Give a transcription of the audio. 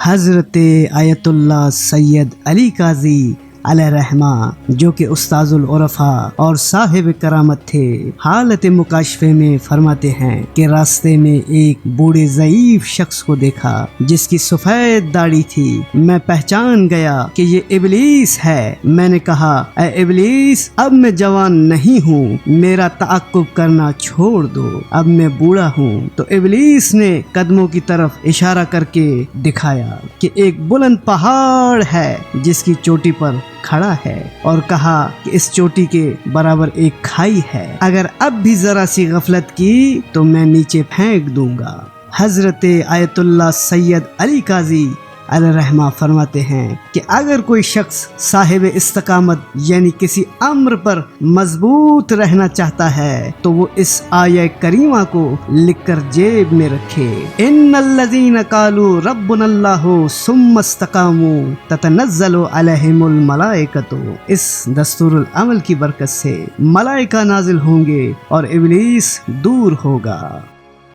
حضرت آیت اللہ سید علی قاضی علیہ رحمہ جو کہ استاذ العرفا اور صاحب کرامت تھے، حالت مکاشفے میں فرماتے ہیں کہ راستے میں ایک بوڑھے ضعیف شخص کو دیکھا جس کی سفید داڑھی تھی۔ میں پہچان گیا کہ یہ ابلیس ہے۔ میں نے کہا، اے ابلیس، اب میں جوان نہیں ہوں، میرا تعقب کرنا چھوڑ دو، اب میں بوڑھا ہوں۔ تو ابلیس نے قدموں کی طرف اشارہ کر کے دکھایا کہ ایک بلند پہاڑ ہے جس کی چوٹی پر کھڑا ہے، اور کہا کہ اس چوٹی کے برابر ایک کھائی ہے، اگر اب بھی ذرا سی غفلت کی تو میں نیچے پھینک دوں گا۔ حضرت آیت اللہ سید علی قاضی علیہ رحمہ فرماتے ہیں کہ اگر کوئی شخص صاحب استقامت یعنی کسی امر پر مضبوط رہنا چاہتا ہے تو وہ اس آیہ کریمہ کو لکھ کر جیب میں رکھے، ان الذین قالوا ربنا اللہ ثم استقاموا تتنزل علیہم الملائکۃ۔ اس دستور العمل کی برکت سے ملائکہ نازل ہوں گے اور ابلیس دور ہوگا۔